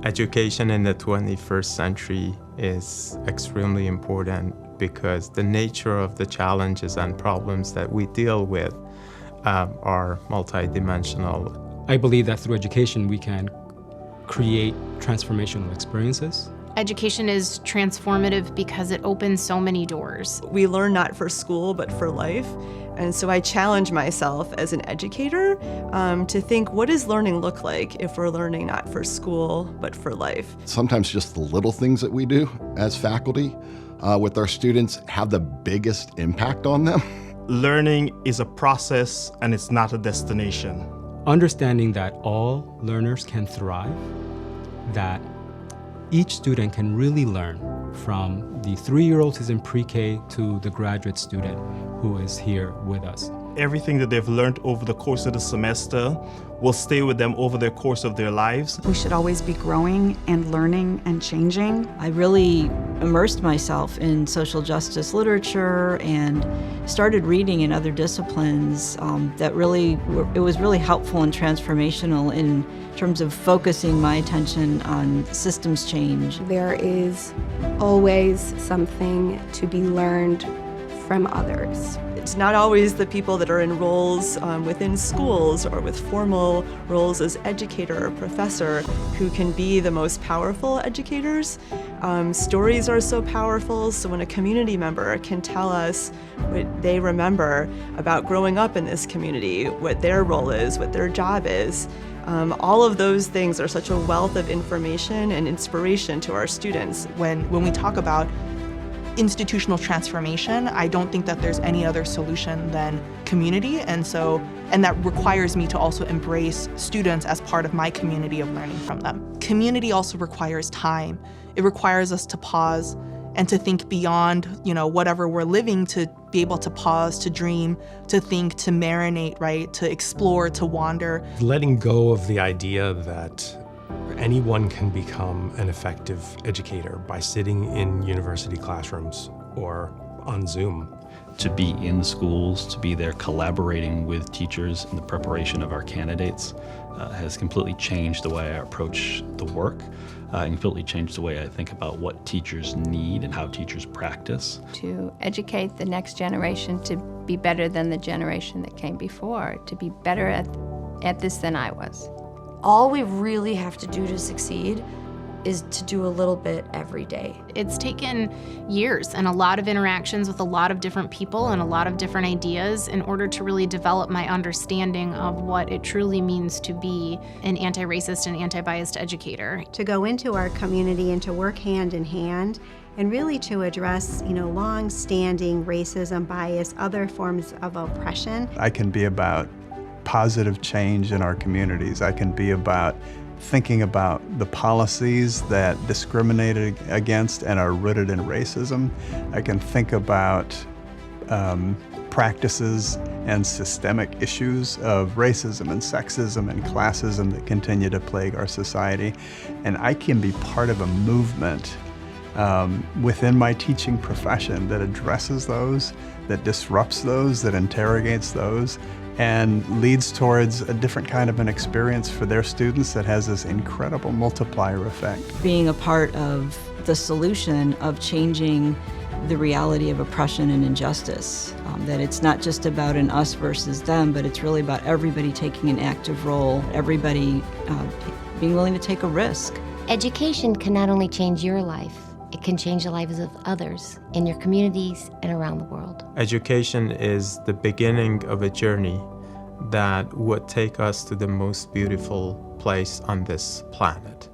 Education in the 21st century is extremely important because the nature of the challenges and problems that we deal with are multidimensional. I believe that through education we can create transformational experiences. Education is transformative because it opens so many doors. We learn not for school, but for life. And so I challenge myself as an educator to think, what does learning look like if we're learning not for school, but for life? Sometimes just the little things that we do as faculty with our students have the biggest impact on them. Learning is a process and it's not a destination. Understanding that all learners can thrive, that each student can really learn, from the 3-year-old who's in pre-K to the graduate student who is here with us. Everything that they've learned over the course of the semester will stay with them over the course of their lives. We should always be growing and learning and changing. I really immersed myself in social justice literature and started reading in other disciplines it was really helpful and transformational in terms of focusing my attention on systems change. There is always something to be learned from others. It's not always the people that are in roles within schools or with formal roles as educator or professor who can be the most powerful educators. Stories are so powerful, so when a community member can tell us what they remember about growing up in this community, what their role is, what their job is, all of those things are such a wealth of information and inspiration to our students. When we talk about institutional transformation, I don't think that there's any other solution than community, and that requires me to also embrace students as part of my community of learning from them. Community also requires time. It requires us to pause and to think beyond, whatever we're living, to be able to pause, to dream, to think, to marinate, right? To explore, to wander. Letting go of the idea that anyone can become an effective educator by sitting in university classrooms or on Zoom. To be in schools, to be there collaborating with teachers in the preparation of our candidates has completely changed the way I approach the work, and completely changed the way I think about what teachers need and how teachers practice. To educate the next generation to be better than the generation that came before, to be better at this than I was. All we really have to do to succeed is to do a little bit every day. It's taken years and a lot of interactions with a lot of different people and a lot of different ideas in order to really develop my understanding of what it truly means to be an anti-racist and anti-biased educator. To go into our community and to work hand in hand and really to address, long-standing racism, bias, other forms of oppression. I can be about positive change in our communities. I can be about thinking about the policies that discriminate against and are rooted in racism. I can think about practices and systemic issues of racism and sexism and classism that continue to plague our society. And I can be part of a movement within my teaching profession that addresses those, that disrupts those, that interrogates those, and leads towards a different kind of an experience for their students that has this incredible multiplier effect. Being a part of the solution of changing the reality of oppression and injustice, that it's not just about an us versus them, but it's really about everybody taking an active role, everybody being willing to take a risk. Education can not only change your life, it can change the lives of others in your communities and around the world. Education is the beginning of a journey that would take us to the most beautiful place on this planet.